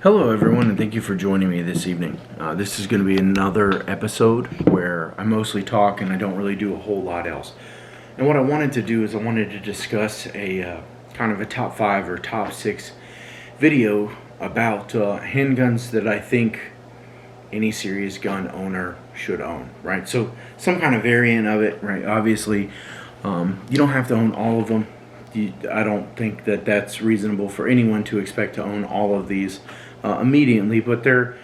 Hello everyone, and thank you for joining me this evening. This is going to be another episode where I mostly talk and I don't really do a whole lot else. And what I wanted to do is I wanted to discuss a kind of a top 5 or top 6 video about handguns that I think any serious gun owner should own, right? So some kind of variant of it, right? Obviously, you don't have to own all of them. I don't think that that's reasonable for anyone to expect to own all of these immediately, but they're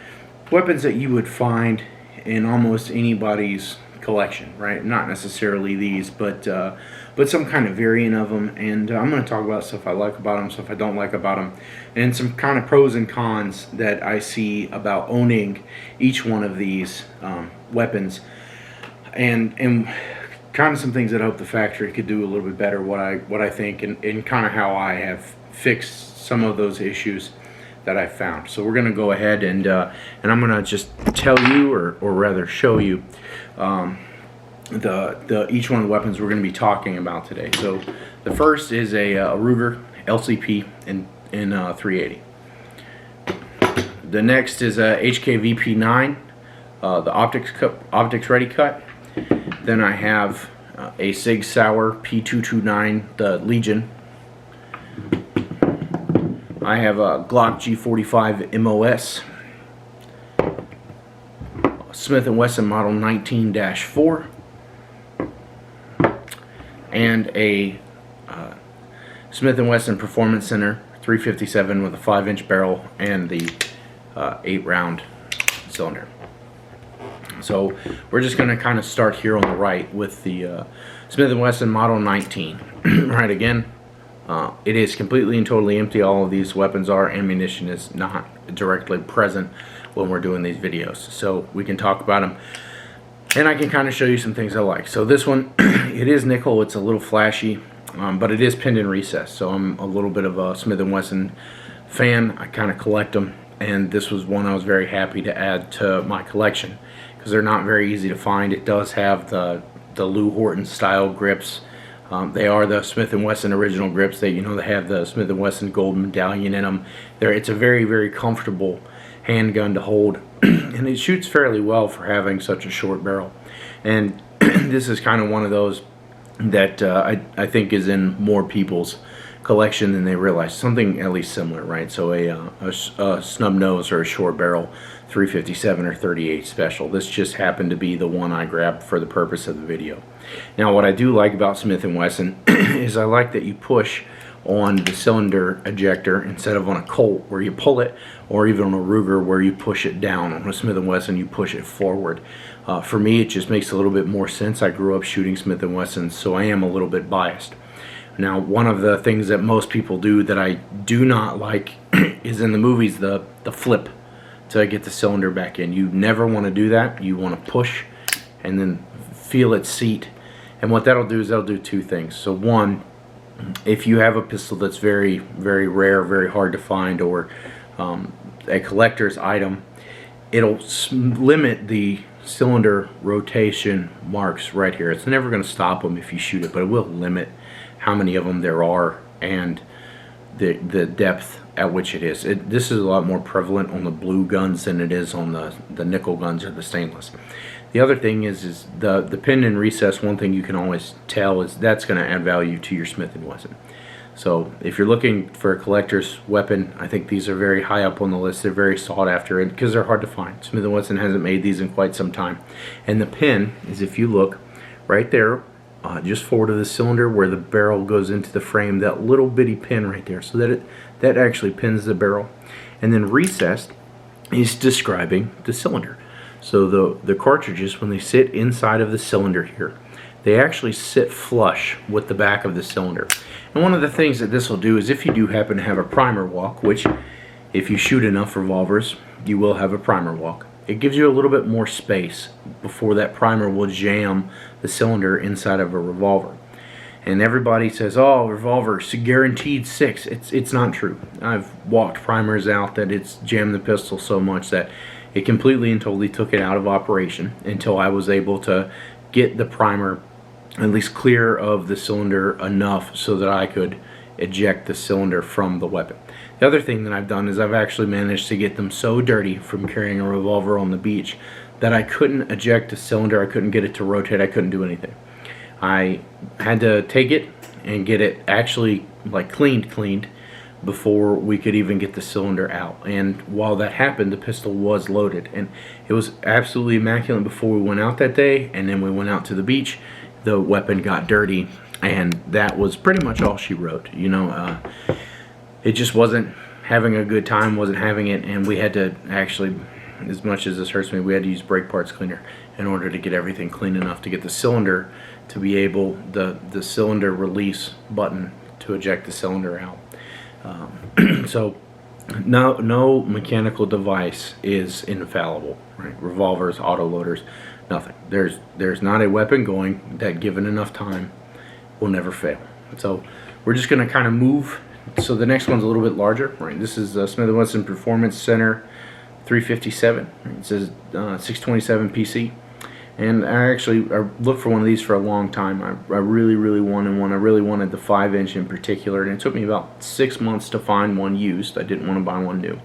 weapons that you would find in almost anybody's collection, right? Not necessarily these, but some kind of variant of them. And I'm going to talk about stuff I like about them, stuff I don't like about them, and some kind of pros and cons that I see about owning each one of these weapons, and kind of some things that I hope the factory could do a little bit better. What I think, and kind of how I have fixed some of those issues that I found. So we're going to go ahead and I'm going to just tell you, or rather show you, each one of the weapons we're going to be talking about today. So the first is a Ruger LCP in 380. The next is a HK VP9, the optics ready cut. Then I have a Sig Sauer P229, the Legion. I have a Glock G45 MOS, Smith & Wesson Model 19-4, and a Smith & Wesson Performance Center 357 with a 5-inch barrel and the 8-round cylinder. So we're just going to kind of start here on the right with the Smith & Wesson Model 19. Right, again, it is completely and totally empty. All of these weapons are. Ammunition is not directly present when we're doing these videos, so we can talk about them, and I can kind of show you some things I like. So this one, it is nickel. It's a little flashy, but it is pinned and recessed, so I'm a little bit of a Smith & Wesson fan. I kind of collect them, and this was one I was very happy to add to my collection because they're not very easy to find. It does have the Lou Horton style grips. They are the Smith & Wesson original grips. They have the Smith & Wesson gold medallion in them. It's a very, very comfortable handgun to hold, and it shoots fairly well for having such a short barrel. And this is kind of one of those that I think is in more people's collection than they realize. Something at least similar, right? So a snub nose or a short barrel 357 or 38 special. This just happened to be the one I grabbed for the purpose of the video. Now, what I do like about Smith & Wesson is I like that you push on the cylinder ejector instead of on a Colt where you pull it, or even on a Ruger where you push it down. On a Smith & Wesson you push it forward. For me, it just makes a little bit more sense. I grew up shooting Smith & Wesson, so I am a little bit biased. Now, one of the things that most people do that I do not like is in the movies the flip to get the cylinder back in. You never want to do that. You want to push and then feel it seat. And what that'll do is that'll do two things. So one, if you have a pistol that's very, very rare, very hard to find, or a collector's item, it'll limit the cylinder rotation marks right here. It's never going to stop them if you shoot it, but it will limit how many of them there are and the depth at which it is. This is a lot more prevalent on the blue guns than it is on the nickel guns or the stainless. The other thing is the pin and recess. One thing you can always tell is that's going to add value to your Smith & Wesson. So if you're looking for a collector's weapon, I think these are very high up on the list. They're very sought after because they're hard to find. Smith & Wesson hasn't made these in quite some time. And the pin is, if you look right there, just forward of the cylinder where the barrel goes into the frame, that little bitty pin right there, so that actually pins the barrel. And then recessed is describing the cylinder. So the cartridges, when they sit inside of the cylinder here, they actually sit flush with the back of the cylinder. And one of the things that this will do is, if you do happen to have a primer walk, which if you shoot enough revolvers you will have a primer walk, it gives you a little bit more space before that primer will jam the cylinder inside of a revolver. And everybody says, oh, revolvers guaranteed 6. It's not true. I've walked primers out that it's jammed the pistol so much that it completely and totally took it out of operation until I was able to get the primer at least clear of the cylinder enough so that I could eject the cylinder from the weapon. The other thing that I've done is I've actually managed to get them so dirty from carrying a revolver on the beach that I couldn't eject a cylinder, I couldn't get it to rotate, I couldn't do anything. I had to take it and get it actually like cleaned before we could even get the cylinder out. And while that happened, the pistol was loaded, and it was absolutely immaculate before we went out that day. And then we went out to the beach, the weapon got dirty, and that was pretty much all she wrote. You know, it just wasn't having a good time, wasn't having it, and we had to actually, as much as this hurts me, we had to use brake parts cleaner in order to get everything clean enough to get the cylinder to be able, the cylinder release button to eject the cylinder out. So no mechanical device is infallible, right? Revolvers, autoloaders, nothing. There's not a weapon going that, given enough time, will never fail. So we're just going to kind of move. So the next one's a little bit larger, right? This is Smith & Wesson Performance Center 357. It says 627 PC. And I looked for one of these for a long time. I really wanted one. I really wanted the 5-inch in particular, and it took me about 6 months to find one used. I didn't want to buy one new.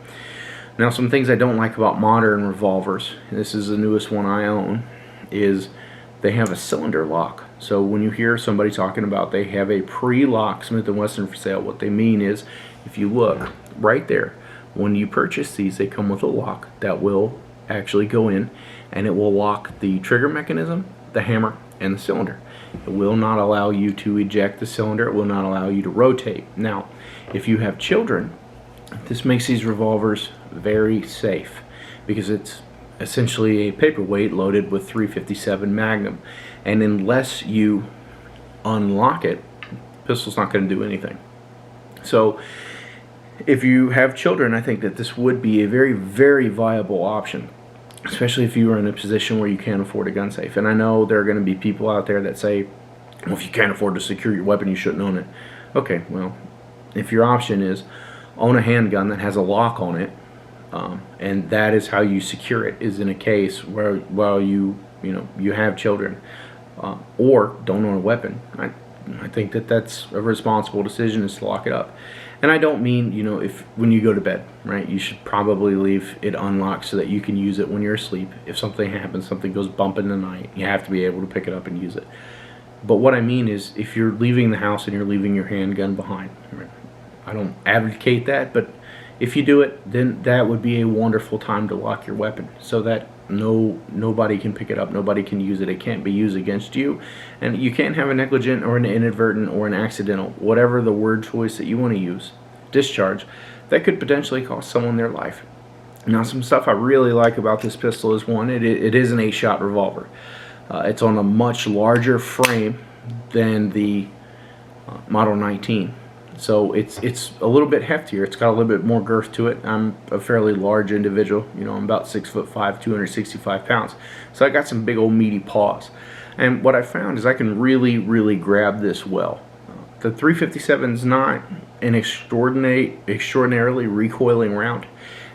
Now, some things I don't like about modern revolvers, this is the newest one I own, is they have a cylinder lock. So when you hear somebody talking about they have a pre-lock Smith & Wesson for sale, what they mean is, if you look right there, when you purchase these, they come with a lock that will actually go in, and it will lock the trigger mechanism, the hammer, and the cylinder. It will not allow you to eject the cylinder. It will not allow you to rotate. Now, if you have children, this makes these revolvers very safe, because it's essentially a paperweight loaded with 357 Magnum, and unless you unlock it, the pistol's not going to do anything. So if you have children, I think that this would be a very viable option, especially if you are in a position where you can't afford a gun safe. And I know there are going to be people out there that say, well, if you can't afford to secure your weapon, you shouldn't own it. Okay, well, if your option is own a handgun that has a lock on it, and that is how you secure it, is in a case where you have children, or don't own a weapon, I think that that's a responsible decision, is to lock it up. And I don't mean, if when you go to bed, right, you should probably leave it unlocked so that you can use it when you're asleep. If something happens, something goes bump in the night, you have to be able to pick it up and use it. But what I mean is, if you're leaving the house and you're leaving your handgun behind, right, I don't advocate that, but if you do it, then that would be a wonderful time to lock your weapon, so that nobody can pick it up, nobody can use it, it can't be used against you, and you can't have a negligent or an inadvertent or an accidental, whatever the word choice that you want to use, discharge that could potentially cost someone their life. Now, some stuff I really like about this pistol is, one, it is an 8-shot revolver. It's on a much larger frame than the Model 19. So it's a little bit heftier. It's got a little bit more girth to it. I'm a fairly large individual. I'm about 6'5", 265 pounds. So I got some big old meaty paws. And what I found is I can really grab this well. The 357 is not an extraordinarily recoiling round.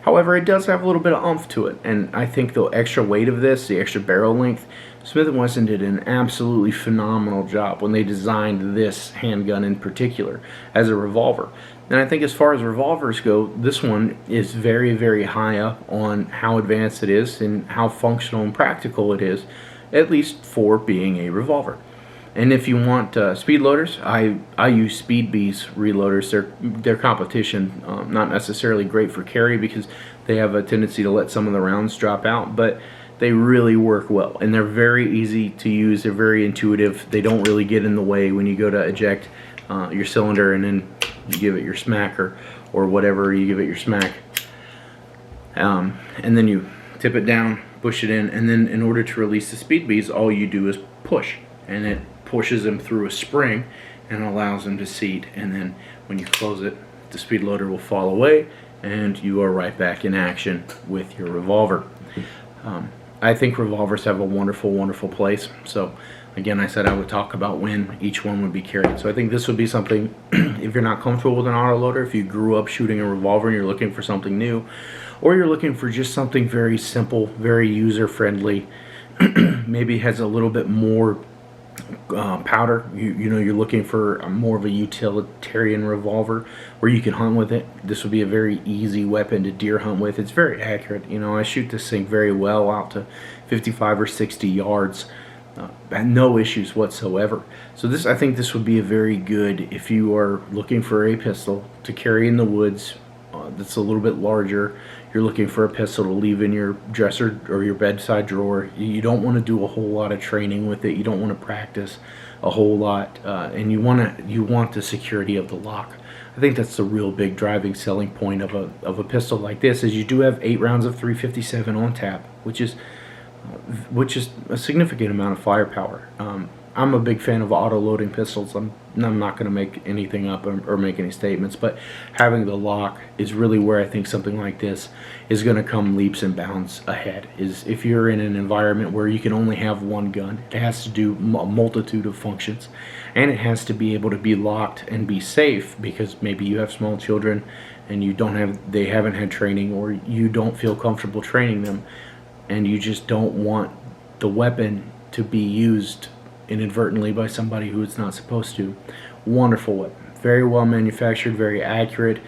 However, it does have a little bit of oomph to it, and I think the extra weight of this, the extra barrel length, Smith & Wesson did an absolutely phenomenal job when they designed this handgun in particular as a revolver. And I think as far as revolvers go, this one is very high up on how advanced it is and how functional and practical it is, at least for being a revolver. And if you want speed loaders, I use Speed Bees reloaders. They're competition, not necessarily great for carry because they have a tendency to let some of the rounds drop out, but they really work well, and they're very easy to use. They're very intuitive. They don't really get in the way when you go to eject your cylinder and then you give it your smack or whatever, you give it your smack. And then you tip it down, push it in, and then in order to release the Speed Bees, all you do is push, and it pushes them through a spring and allows them to seat. And then when you close it, the speed loader will fall away and you are right back in action with your revolver. I think revolvers have a wonderful place. So again, I said I would talk about when each one would be carried. So I think this would be something, if you're not comfortable with an autoloader, if you grew up shooting a revolver and you're looking for something new, or you're looking for just something very simple, very user friendly, maybe has a little bit more powder. You know, you're looking for more of a utilitarian revolver where you can hunt with it. This would be a very easy weapon to deer hunt with. It's very accurate. You know, I shoot this thing very well out to 55 or 60 yards. And no issues whatsoever. So this, I think this would be a very good, if you are looking for a pistol to carry in the woods that's a little bit larger, you're looking for a pistol to leave in your dresser or your bedside drawer. You don't want to do a whole lot of training with it. You don't want to practice a whole lot, and you want the security of the lock. I think that's the real big driving selling point of a pistol like this, is you do have 8 rounds of 357 on tap, which is a significant amount of firepower. I'm a big fan of auto-loading pistols. I'm not going to make anything up or make any statements, but having the lock is really where I think something like this is going to come leaps and bounds ahead. Is if you're in an environment where you can only have one gun, it has to do a multitude of functions, and it has to be able to be locked and be safe, because maybe you have small children and they haven't had training, or you don't feel comfortable training them, and you just don't want the weapon to be used inadvertently by somebody who it's not supposed to. Wonderful weapon. Very well manufactured, very accurate,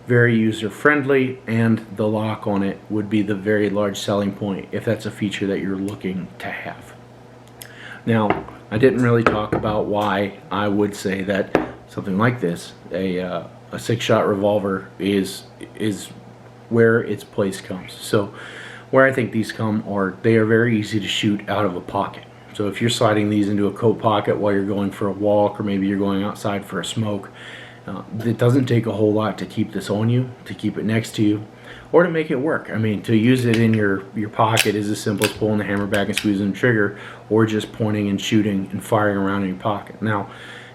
very user friendly, and the lock on it would be the very large selling point if that's a feature that you're looking to have. Now, I didn't really talk about why I would say that something like this, a 6-shot revolver, is where its place comes. So where I think these come are, they are very easy to shoot out of a pocket. So if you're sliding these into a coat pocket while you're going for a walk, or maybe you're going outside for a smoke, it doesn't take a whole lot to keep this on you, to keep it next to you, or to make it work. I mean, to use it in your pocket is as simple as pulling the hammer back and squeezing the trigger, or just pointing and shooting and firing around in your pocket. Now,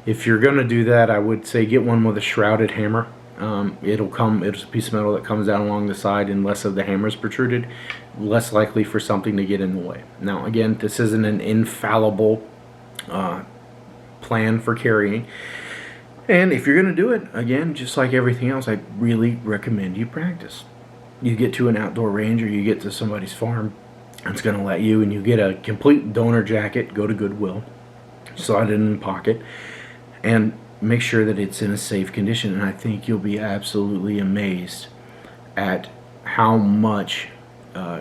if you're going to do that, I would say get one with a shrouded it's a piece of metal that comes down along the side, and less of the hammer is protruded, less likely for something to get in the way. Now, again, this isn't an infallible plan for carrying, and if you're going to do it, again, just like everything else, I really recommend you practice. You get to an outdoor range, or you get to somebody's farm, it's going to let you, and you get a complete donor jacket, go to Goodwill, slide it in the pocket, and make sure that it's in a safe condition. And I think you'll be absolutely amazed at how much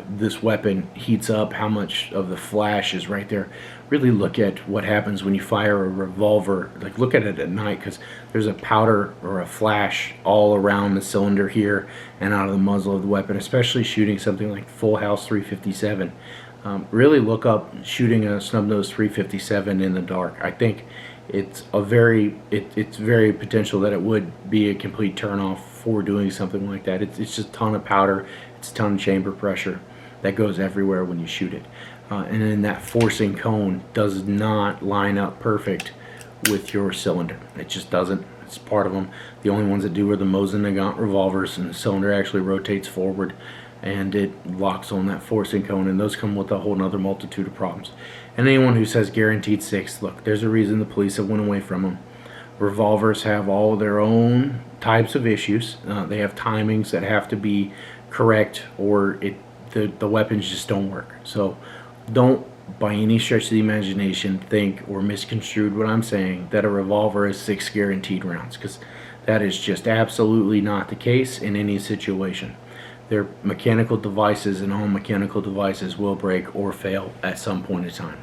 this weapon heats up, how much of the flash is right there. Really look at what happens when you fire a revolver. Like, look at it at night, because there's a powder or a flash all around the cylinder here and out of the muzzle of the weapon, especially shooting something like Full House 357. Really look up shooting a snub-nosed 357 in the dark. I think it's very potential that it would be a complete turnoff for doing something like that. It's just a ton of powder, it's a ton of chamber pressure that goes everywhere when you shoot it, and then that forcing cone does not line up perfect with your cylinder. It just doesn't. It's part of them. The only ones that do are the Mosin Nagant revolvers, and the cylinder actually rotates forward and it locks on that forcing cone, and those come with a whole nother multitude of problems. And anyone who says guaranteed 6, look, there's a reason the police have went away from them. Revolvers have all of their own types of issues. They have timings that have to be correct, or the weapons just don't work. So don't, by any stretch of the imagination, think or misconstrued what I'm saying that a revolver is 6 guaranteed rounds, because that is just absolutely not the case in any situation. They're mechanical devices, and all mechanical devices will break or fail at some point in time.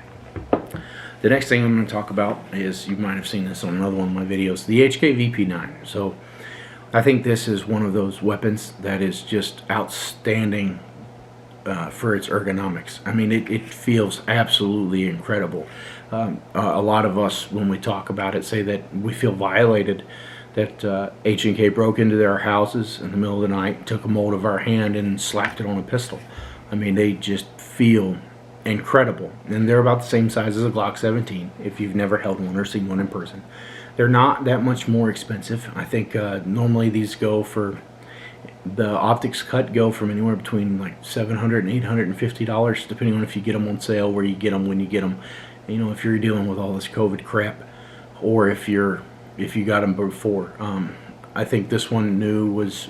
The next thing I'm going to talk about is, you might have seen this on another one of my videos, the HK VP9. So I think this is one of those weapons that is just outstanding for its ergonomics. I mean, it feels absolutely incredible. A lot of us, when we talk about it, say that we feel violated, that H&K broke into their houses in the middle of the night, took a mold of our hand and slapped it on a pistol. I mean, they just feel incredible. And they're about the same size as a Glock 17, if you've never held one or seen one in person. They're not that much more expensive. I think normally these go for, the optics cut go from anywhere between like $700 and $850, depending on if you get them on sale, where you get them, when you get them. You know, if you're dealing with all this COVID crap, or if you got them before. I think this one new was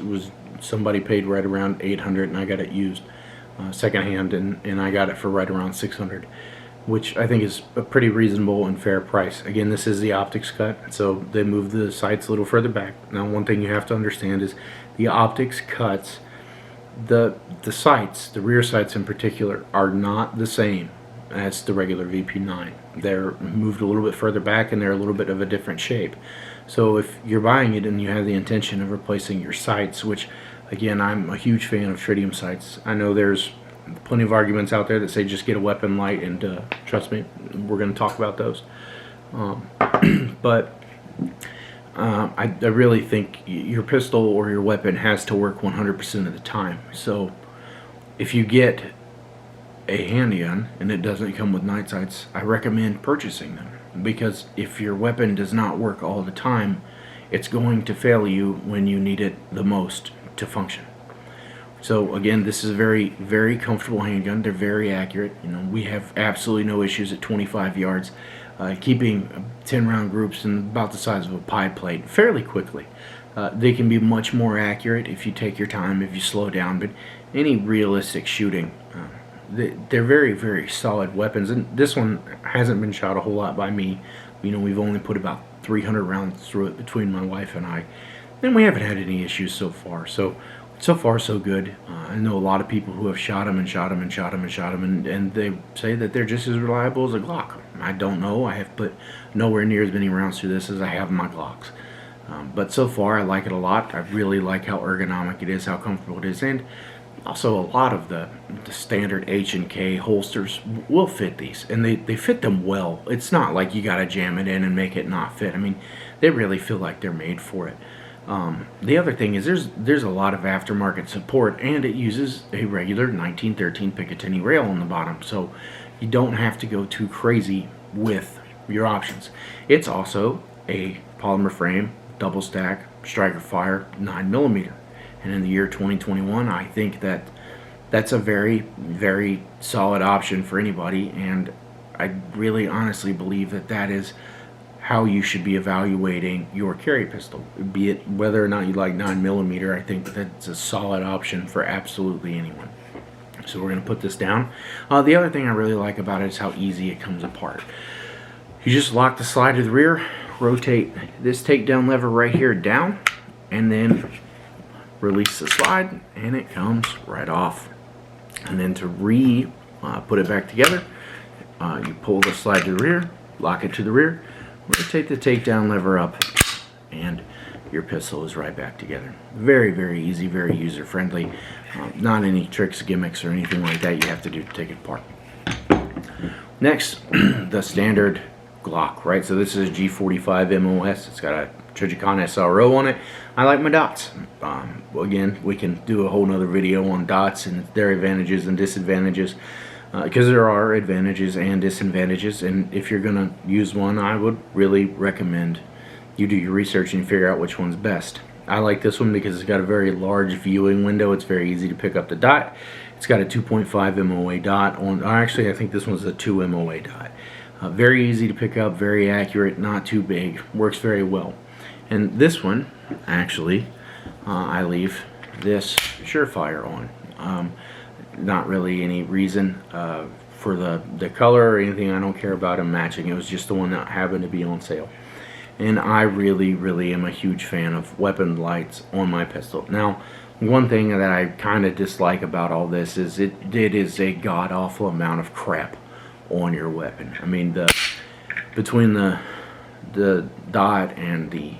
somebody paid right around $800, and I got it used secondhand, and I got it for right around $600. which I think is a pretty reasonable and fair price. Again, this is the optics cut, so they moved the sights a little further back. Now, one thing you have to understand is the optics cuts, the sights, the rear sights in particular, are not the same as the regular VP9. They're moved a little bit further back, and they're a little bit of a different shape. So if you're buying it and you have the intention of replacing your sights, which again, I'm a huge fan of tritium sights. I know there's plenty of arguments out there that say just get a weapon light, and trust me, we're going to talk about those. But I really think your pistol or your weapon has to work 100% of the time. So if you get a handgun and it doesn't come with night sights, I recommend purchasing them, because if your weapon does not work all the time, it's going to fail you when you need it the most to function. So again, this is a very, very comfortable handgun. They're very accurate. You know, we have absolutely no issues at 25 yards keeping 10-round groups in about the size of a pie plate fairly quickly. They can be much more accurate if you take your time, if you slow down, but any realistic shooting, they're very, very solid weapons. And this one hasn't been shot a whole lot by me. You know, we've only put about 300 rounds through it between my wife and I, and we haven't had any issues so far. So far so good. I know a lot of people who have shot them and shot them and shot them and shot them, and they say that they're just as reliable as a Glock. I don't know. I have put nowhere near as many rounds through this as I have my Glocks. But so far I like it a lot. I really like how ergonomic it is, how comfortable it is, and also a lot of the standard H&K holsters will fit these, and they fit them well. It's not like you gotta jam it in and make it not fit. I mean, they really feel like they're made for it. The other thing is there's a lot of aftermarket support, and it uses a regular 1913 Picatinny rail on the bottom, so you don't have to go too crazy with your options. It's also a polymer frame, double stack, striker fire, 9mm. And in the year 2021, I think that that's a very, very solid option for anybody, and I really honestly believe that that is how you should be evaluating your carry pistol, be it whether or not you like 9mm. I think that's a solid option for absolutely anyone. So we're going to put this down. The other thing I really like about it is how easy it comes apart. You just lock the slide to the rear, rotate this takedown lever right here down, and then release the slide, and it comes right off. And then to put it back together, you pull the slide to the rear, lock it to the rear, rotate the takedown lever up, and your pistol is right back together. Very, very easy, very user-friendly. Not any tricks, gimmicks, or anything like that you have to do to take it apart. Next, the standard Glock, right? So this is a G45 MOS. It's got a Trijicon SRO on it. I like my dots. Again, we can do a whole nother video on dots and their advantages and disadvantages, because there are advantages and disadvantages, and if you're going to use one, I would really recommend you do your research and figure out which one's best. I like this one because it's got a very large viewing window. It's very easy to pick up the dot. It's got a 2.5 MOA dot on, actually I think this one's a 2 MOA dot. Very easy to pick up, very accurate, not too big, works very well. And this one, actually, I leave this Surefire on. Not really any reason for the color or anything. I don't care about them matching. It was just the one that happened to be on sale. And I really, really am a huge fan of weapon lights on my pistol. Now, one thing that I kind of dislike about all this is it is a god-awful amount of crap on your weapon. I mean, between the dot and the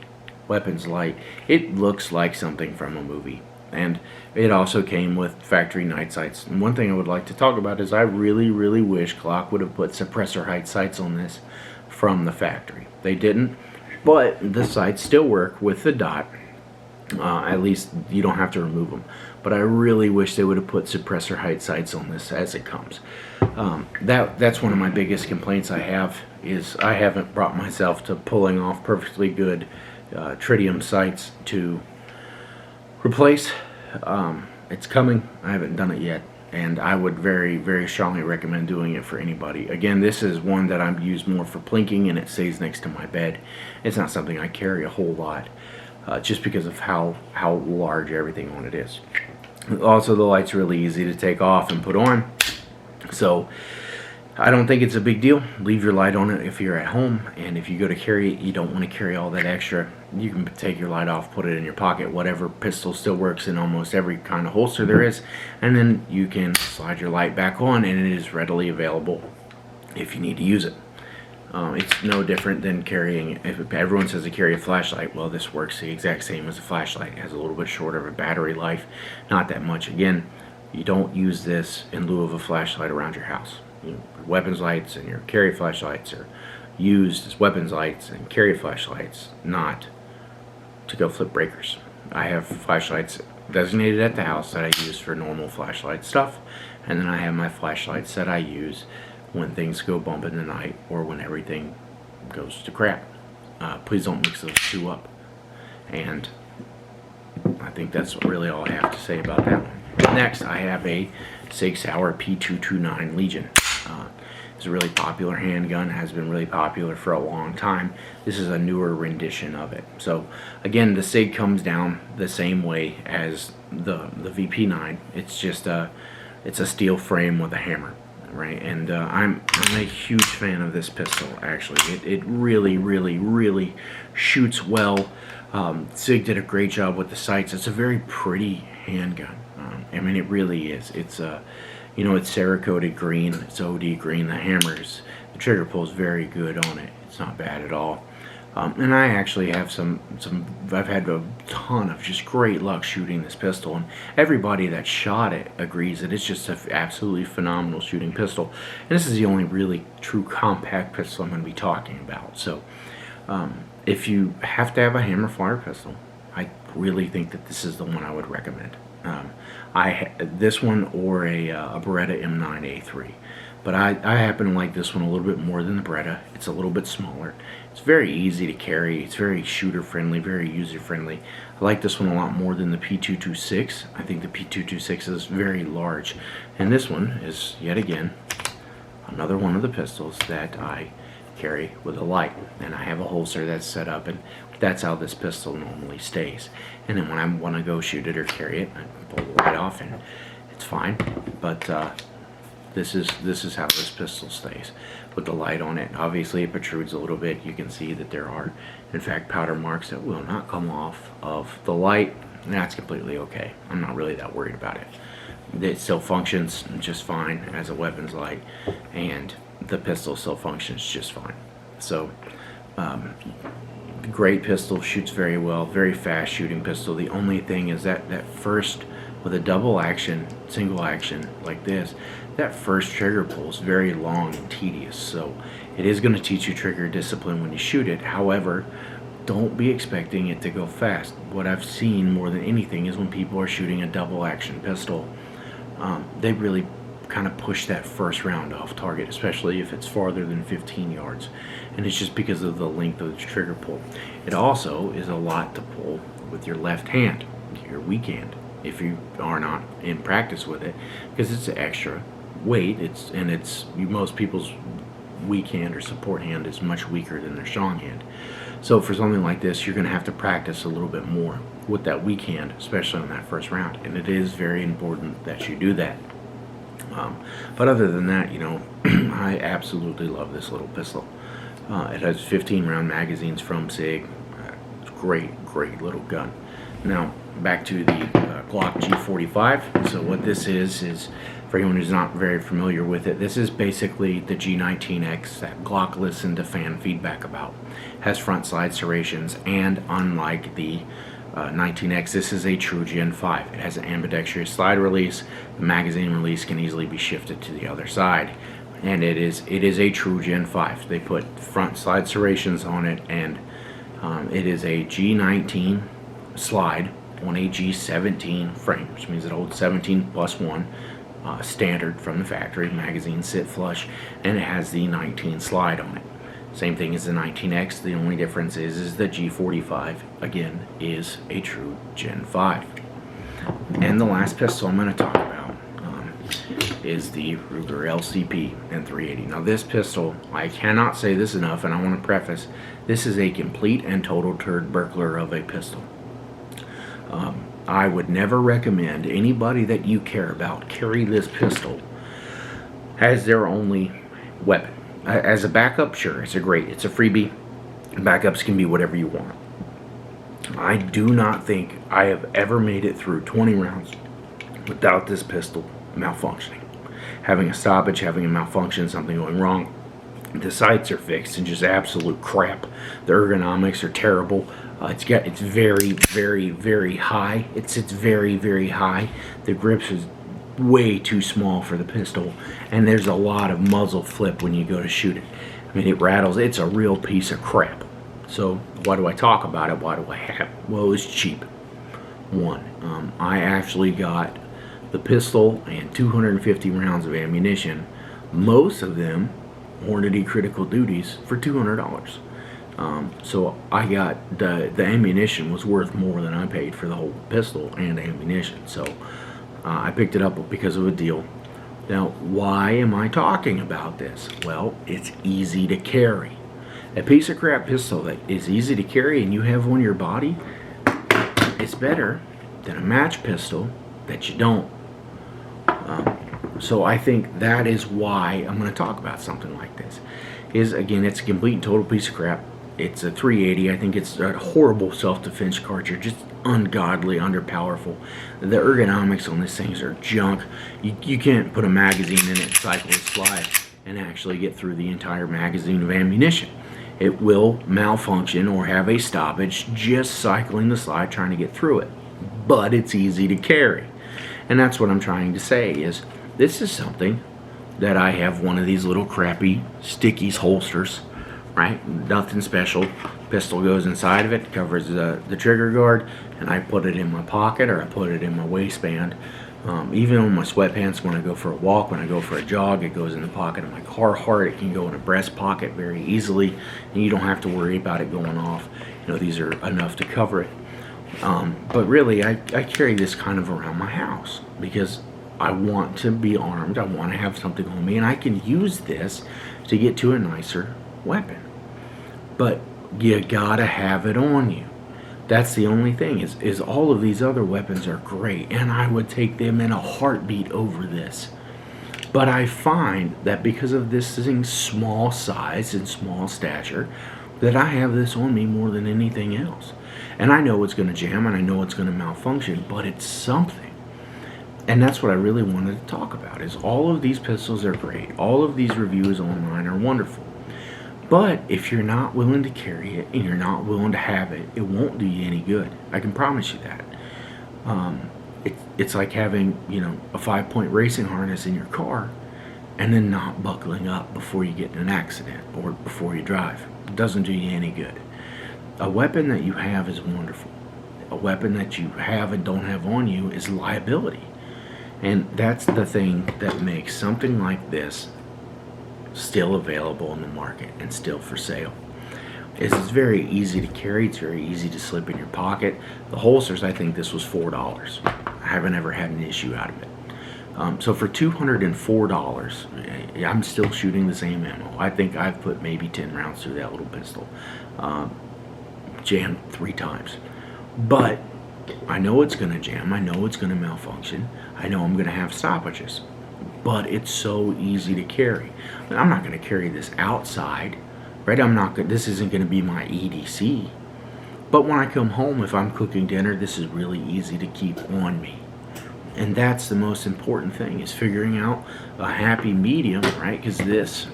weapons light, it looks like something from a movie. And it also came with factory night sights. And one thing I would like to talk about is I really, really wish Glock would have put suppressor height sights on this from the factory. They didn't, but the sights still work with the dot. At least you don't have to remove them. But I really wish they would have put suppressor height sights on this as it comes. That's one of my biggest complaints I have, is I haven't brought myself to pulling off perfectly good tritium sights to replace. It's coming. I haven't done it yet, and I would very, very strongly recommend doing it for anybody. Again, this is one that I've used more for plinking, and it stays next to my bed. It's not something I carry a whole lot, just because of how large everything on it is. Also, the light's really easy to take off and put on. So I don't think it's a big deal. Leave your light on it if you're at home, and if you go to carry it, you don't want to carry all that extra. You can take your light off, put it in your pocket. Whatever pistol still works in almost every kind of holster there is, and then you can slide your light back on, and it is readily available if you need to use it. It's no different than carrying, if everyone says to carry a flashlight, well, this works the exact same as a flashlight. It has a little bit shorter of a battery life, not that much. Again, you don't use this in lieu of a flashlight around your house. Your weapons lights and your carry flashlights are used as weapons lights and carry flashlights, not to go flip breakers. I have flashlights designated at the house that I use for normal flashlight stuff, and then I have my flashlights that I use when things go bump in the night or when everything goes to crap. Please don't mix those two up. And I think that's really all I have to say about that one. Next, I have a Sig Sauer P229 Legion. It's a really popular handgun, has been really popular for a long time. This is a newer rendition of it. So again, the Sig comes down the same way as the VP9. It's just it's a steel frame with a hammer, right? And I'm a huge fan of this pistol. Actually, it really shoots well. Sig did a great job with the sights. It's a very pretty handgun. I mean, it really is. It's you know, it's Cerakoted green, it's OD green. The hammers, the trigger pull is very good on it. It's not bad at all. And I actually have I've had a ton of just great luck shooting this pistol, and everybody that shot it agrees that it's just an absolutely phenomenal shooting pistol. And this is the only really true compact pistol I'm going to be talking about. So if you have to have a hammer fire pistol, I really think that this is the one I would recommend. This one or a Beretta M9A3, but I happen to like this one a little bit more than the Beretta. It's a little bit smaller. It's very easy to carry. It's very shooter friendly, very user friendly. I like this one a lot more than the P226. I think the P226 is very large, and this one is yet again another one of the pistols that I carry with a light, and I have a holster that's set up, and that's how this pistol normally stays. And then when I want to go shoot it or carry it, I pull the light off and it's fine. But this is how this pistol stays with the light on it. Obviously it protrudes a little bit. You can see that there are in fact powder marks that will not come off of the light, and that's completely okay. I'm not really that worried about it. It still functions just fine as a weapons light, and the pistol still functions just fine. So great pistol, shoots very well, very fast shooting pistol. The only thing is that first, with a double action, single action like this, that first trigger pull is very long and tedious. So it is going to teach you trigger discipline when you shoot it. However, don't be expecting it to go fast. What I've seen more than anything is when people are shooting a double action pistol, they really kind of push that first round off target, especially if it's farther than 15 yards, and it's just because of the length of the trigger pull. It also is a lot to pull with your left hand, your weak hand, if you are not in practice with it, because it's an extra weight. Most people's weak hand or support hand is much weaker than their strong hand. So for something like this, you're going to have to practice a little bit more with that weak hand, especially on that first round, and it is very important that you do that. But other than that, you know, I absolutely love this little pistol. It has 15 round magazines from Sig. It's great little gun. Now back to the Glock G45. So what this is for anyone who's not very familiar with it, this is basically the G19X that Glock listened to fan feedback about. Has front slide serrations, and unlike the 19X, this is a true Gen 5. It has an ambidextrous slide release. The magazine release can easily be shifted to the other side, and it is a true Gen 5. They put front slide serrations on it, and it is a G19 slide on a G17 frame, which means it holds 17 plus 1 standard from the factory. Magazines sit flush, and it has the 19 slide on it. Same thing as the 19X. The only difference is the G45, again, is a true Gen 5. And the last pistol I'm going to talk about is the Ruger LCP N380. Now this pistol, I cannot say this enough, and I want to preface, this is a complete and total turd burglar of a pistol. I would never recommend anybody that you care about carry this pistol as their only weapon. As a backup, sure, it's a freebie. Backups can be whatever you want. I do not think I have ever made it through 20 rounds without this pistol malfunctioning. Having a stoppage, having a malfunction, something going wrong. The sights are fixed and just absolute crap. The ergonomics are terrible. It's very, very, very high. It sits very, very high. The grips is way too small for the pistol, and there's a lot of muzzle flip when you go to shoot it. I mean, it rattles. It's a real piece of crap. So why do I talk about it? Why do I have it? Well, it was cheap. I actually got the pistol and 250 rounds of ammunition, most of them Hornady Critical Duties, for $200. So I got the ammunition was worth more than I paid for the whole pistol and ammunition. So I picked it up because of a deal. Now, why am I talking about this? Well, it's easy to carry. A piece of crap pistol that is easy to carry and you have on your body, it's better than a match pistol that you don't. So I think that is why I'm going to talk about something like this. Again, it's a complete and total piece of crap. It's a 380. I think it's a horrible self-defense cartridge, just ungodly, underpowerful. The ergonomics on these things are junk. You can't put a magazine in it, cycle a slide, and actually get through the entire magazine of ammunition. It will malfunction or have a stoppage just cycling the slide trying to get through it. But it's easy to carry. And that's what I'm trying to say is this is something that I have one of these little crappy Stickies holsters, right? Nothing special. Pistol goes inside of it, covers the trigger guard, and I put it in my pocket or I put it in my waistband. Even on my sweatpants when I go for a walk, when I go for a jog, it goes in the pocket of my Carhartt. It can go in a breast pocket very easily, and you don't have to worry about it going off. You know, these are enough to cover it. But really, I carry this kind of around my house because I want to be armed. I want to have something on me, and I can use this to get to a nicer weapon. But you gotta have it on you. That's the only thing is all of these other weapons are great, and I would take them in a heartbeat over this. But I find that because of this thing's small size and small stature, that I have this on me more than anything else. And I know it's going to jam and I know it's going to malfunction, but it's something. And that's what I really wanted to talk about is all of these pistols are great. All of these reviews online are wonderful. But if you're not willing to carry it and you're not willing to have it, it won't do you any good. I can promise you that. It's like having, a 5-point racing harness in your car and then not buckling up before you get in an accident or before you drive. It doesn't do you any good. A weapon that you have is wonderful. A weapon that you have and don't have on you is liability. And that's the thing that makes something like this still available in the market and still for sale. It's very easy to carry. It's very easy to slip in your pocket. The holsters, I think this was $4. I haven't ever had an issue out of it. So for $204, I'm still shooting the same ammo. I think I've put maybe 10 rounds through that little pistol. Jammed 3 times. But I know it's going to jam. I know it's going to malfunction. I know I'm going to have stoppages. But it's so easy to carry. I'm not going to carry this outside, right? This isn't going to be my EDC. But when I come home, if I'm cooking dinner, this is really easy to keep on me. And that's the most important thing, is figuring out a happy medium, right? Because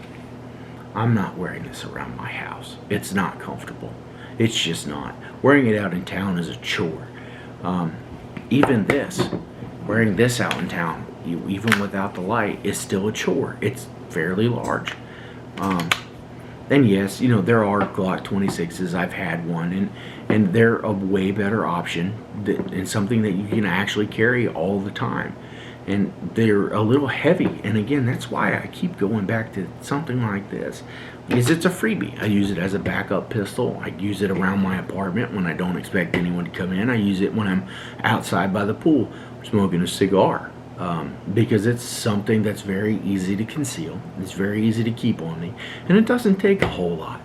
I'm not wearing this around my house. It's not comfortable. It's just not. Wearing it out in town is a chore. Even wearing this out in town, even without the light, is still a chore. It's fairly large. And yes, there are Glock 26s. I've had one, and they're a way better option and something that you can actually carry all the time. And they're a little heavy, and again, that's why I keep going back to something like this, because it's a freebie. I use it as a backup pistol. I use it around my apartment when I don't expect anyone to come in. I use it when I'm outside by the pool smoking a cigar, because it's something that's very easy to conceal. It's very easy to keep on me, and it doesn't take a whole lot.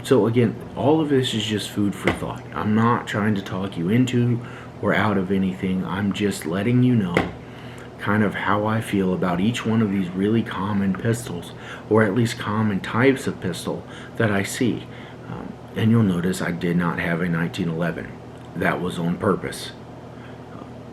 So again, all of this is just food for thought. I'm not trying to talk you into or out of anything. I'm just letting you know kind of how I feel about each one of these really common pistols, or at least common types of pistol that I see. And you'll notice I did not have a 1911. That was on purpose.